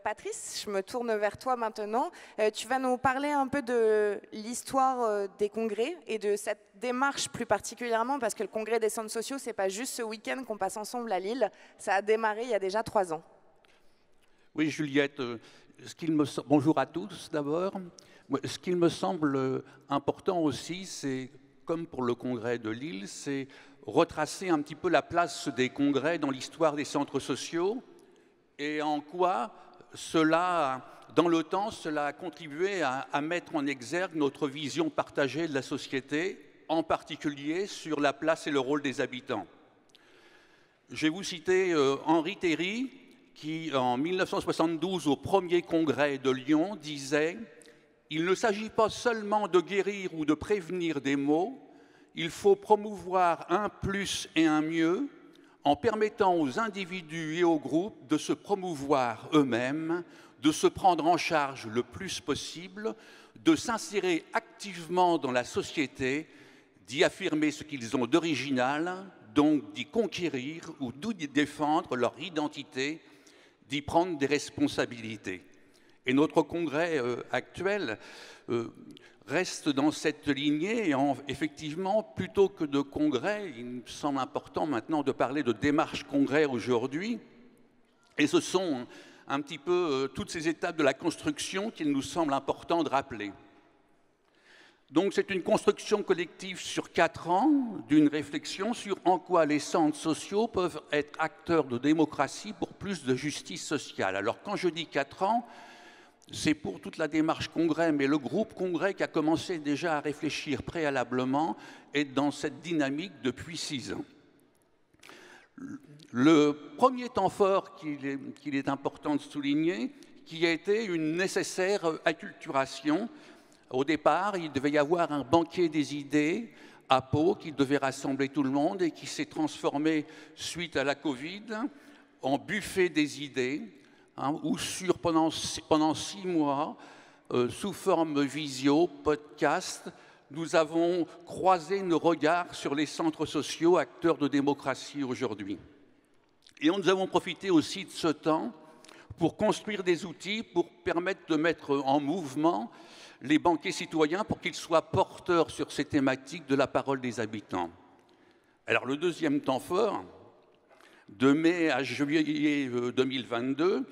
Patrice, je me tourne vers toi maintenant. Tu vas nous parler un peu de l'histoire des congrès et de cette démarche plus particulièrement, parce que le congrès des centres sociaux, c'est pas juste ce week-end qu'on passe ensemble à Lille, ça a démarré il y a déjà 3 ans. Oui, Juliette, bonjour à tous d'abord. Ce qu'il me semble important aussi, c'est, comme pour le congrès de Lille, c'est retracer un petit peu la place des congrès dans l'histoire des centres sociaux et en quoi cela, dans le temps, cela a contribué à mettre en exergue notre vision partagée de la société, en particulier sur la place et le rôle des habitants. Je vais vous citer Henri Théry, qui, en 1972, au premier congrès de Lyon, disait « Il ne s'agit pas seulement de guérir ou de prévenir des maux, il faut promouvoir un plus et un mieux en permettant aux individus et aux groupes de se promouvoir eux-mêmes, de se prendre en charge le plus possible, de s'insérer activement dans la société, d'y affirmer ce qu'ils ont d'original, donc d'y conquérir ou d'y défendre leur identité, d'y prendre des responsabilités. » Et notre congrès actuel reste dans cette lignée. Effectivement, plutôt que de congrès, il me semble important maintenant de parler de démarche congrès aujourd'hui. Et ce sont un petit peu toutes ces étapes de la construction qu'il nous semble important de rappeler. Donc c'est une construction collective sur 4 ans, d'une réflexion sur en quoi les centres sociaux peuvent être acteurs de démocratie pour plus de justice sociale. Alors quand je dis 4 ans, c'est pour toute la démarche congrès, mais le groupe congrès qui a commencé déjà à réfléchir préalablement est dans cette dynamique depuis 6 ans. Le premier temps fort qu'il est important de souligner, qui a été une nécessaire acculturation. Au départ, il devait y avoir un banquet des idées à Pau qui devait rassembler tout le monde et qui s'est transformé, suite à la Covid, en buffet des idées, où pendant 6 mois, sous forme visio, podcast, nous avons croisé nos regards sur les centres sociaux, acteurs de démocratie aujourd'hui. Et nous avons profité aussi de ce temps pour construire des outils, pour permettre de mettre en mouvement les banquets citoyens pour qu'ils soient porteurs sur ces thématiques de la parole des habitants. Alors le deuxième temps fort, de mai à juillet 2022,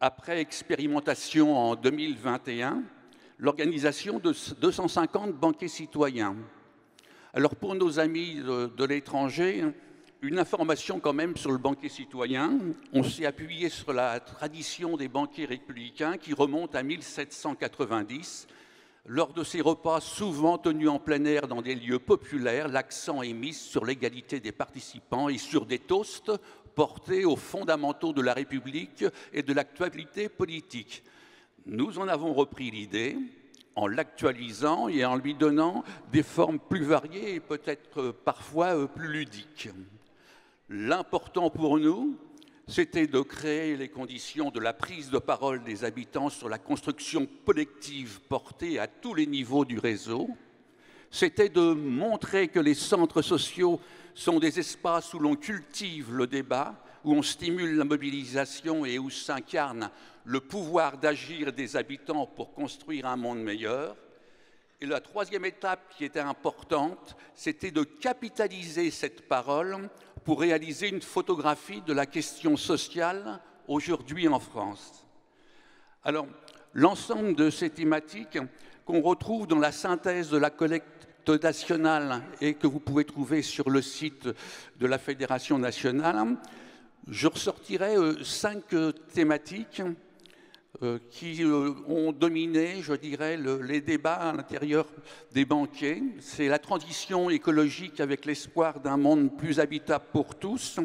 après expérimentation en 2021, l'organisation de 250 banquets citoyens. Alors pour nos amis de l'étranger, une information quand même sur le banquet citoyen. On s'est appuyé sur la tradition des banquets républicains qui remonte à 1790. Lors de ces repas souvent tenus en plein air dans des lieux populaires, l'accent est mis sur l'égalité des participants et sur des toasts portés aux fondamentaux de la République et de l'actualité politique. Nous en avons repris l'idée en l'actualisant et en lui donnant des formes plus variées et peut-être parfois plus ludiques. L'important pour nous, c'était de créer les conditions de la prise de parole des habitants sur la construction collective portée à tous les niveaux du réseau. C'était de montrer que les centres sociaux sont des espaces où l'on cultive le débat, où on stimule la mobilisation et où s'incarne le pouvoir d'agir des habitants pour construire un monde meilleur. Et la troisième étape qui était importante, c'était de capitaliser cette parole pour réaliser une photographie de la question sociale aujourd'hui en France. Alors, l'ensemble de ces thématiques qu'on retrouve dans la synthèse de la collecte nationale et que vous pouvez trouver sur le site de la Fédération nationale, je ressortirai 5 thématiques qui ont dominé, je dirais, les débats à l'intérieur des banquets. C'est la transition écologique avec l'espoir d'un monde plus habitable pour tous.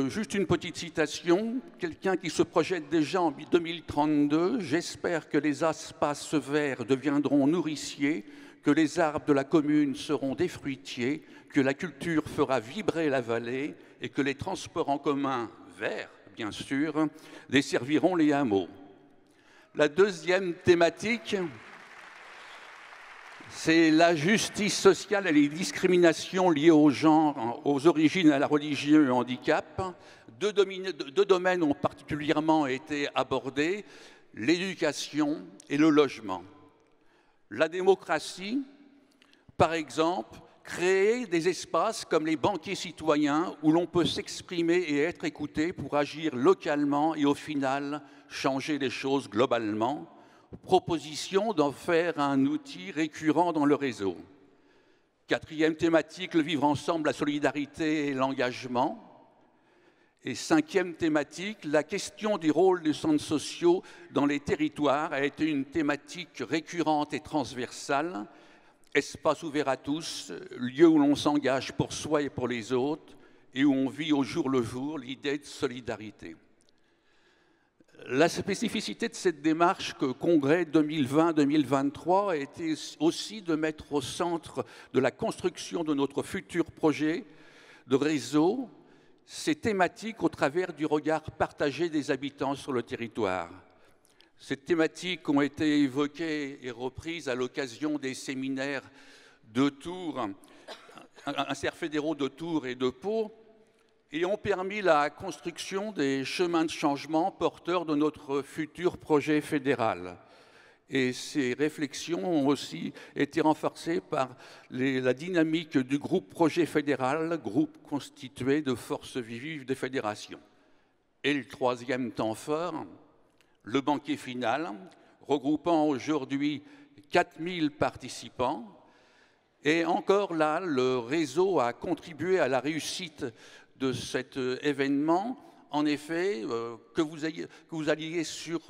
Juste une petite citation, quelqu'un qui se projette déjà en 2032, « J'espère que les espaces verts deviendront nourriciers, que les arbres de la commune seront des fruitiers, que la culture fera vibrer la vallée et que les transports en commun verts, bien sûr, desserviront les hameaux. » La deuxième thématique, C'est la justice sociale et les discriminations liées au genre, aux origines, à la religion et au handicap. Deux domaines ont particulièrement été abordés, l'éducation et le logement. La démocratie, par exemple, créer des espaces comme les banquiers citoyens où l'on peut s'exprimer et être écouté pour agir localement et au final changer les choses globalement. Proposition d'en faire un outil récurrent dans le réseau. Quatrième thématique, le vivre ensemble, la solidarité et l'engagement. Et cinquième thématique, la question du rôle des centres sociaux dans les territoires a été une thématique récurrente et transversale. Espace ouvert à tous, lieu où l'on s'engage pour soi et pour les autres et où on vit au jour le jour l'idée de solidarité. La spécificité de cette démarche que Congrès 2020-2023 a été aussi de mettre au centre de la construction de notre futur projet de réseau ces thématiques au travers du regard partagé des habitants sur le territoire. Ces thématiques ont été évoquées et reprises à l'occasion des séminaires de Tours, interfédéraux de Tours et de Pau, et ont permis la construction des chemins de changement porteurs de notre futur projet fédéral. Et ces réflexions ont aussi été renforcées par la dynamique du groupe projet fédéral, groupe constitué de forces vives des fédérations. Et le troisième temps fort, le banquet final, regroupant aujourd'hui 4000 participants. Et encore là, le réseau a contribué à la réussite de cet événement. En effet, que vous alliez sur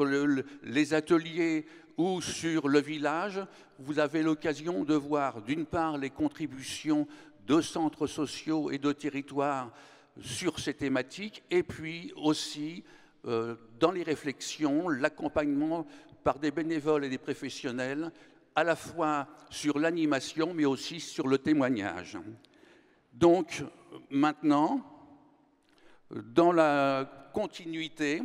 les ateliers ou sur le village, vous avez l'occasion de voir d'une part les contributions de centres sociaux et de territoires sur ces thématiques, et puis aussi dans les réflexions, l'accompagnement par des bénévoles et des professionnels, à la fois sur l'animation, mais aussi sur le témoignage. Donc, maintenant, dans la continuité,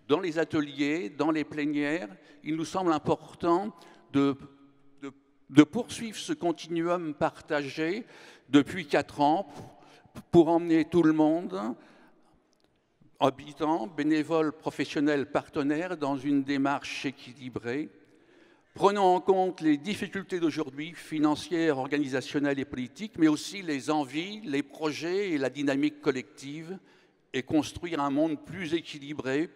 dans les ateliers, dans les plénières, il nous semble important de poursuivre ce continuum partagé depuis 4 ans pour emmener tout le monde, habitants, bénévoles, professionnels, partenaires, dans une démarche équilibrée, prenant en compte les difficultés d'aujourd'hui, financières, organisationnelles et politiques, mais aussi les envies, les projets et la dynamique collective, et construire un monde plus équilibré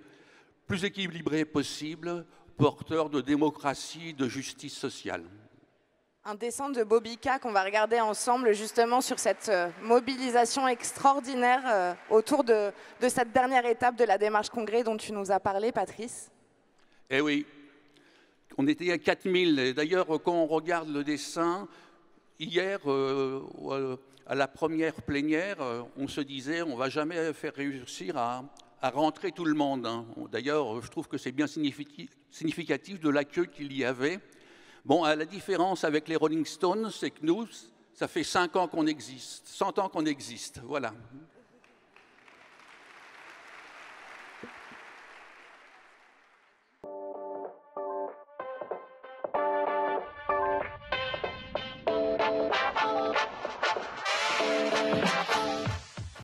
possible, porteur de démocratie, de justice sociale. Un dessin de Bobika qu'on va regarder ensemble justement sur cette mobilisation extraordinaire autour de cette dernière étape de la démarche congrès dont tu nous as parlé, Patrice. Eh oui, on était à 4000. D'ailleurs, quand on regarde le dessin, hier, à la première plénière, on se disait on ne va jamais faire réussir à rentrer tout le monde. D'ailleurs, je trouve que c'est bien significatif de l'accueil qu'il y avait. Bon, la différence avec les Rolling Stones, c'est que nous, ça fait 5 ans qu'on existe, 100 ans qu'on existe, voilà.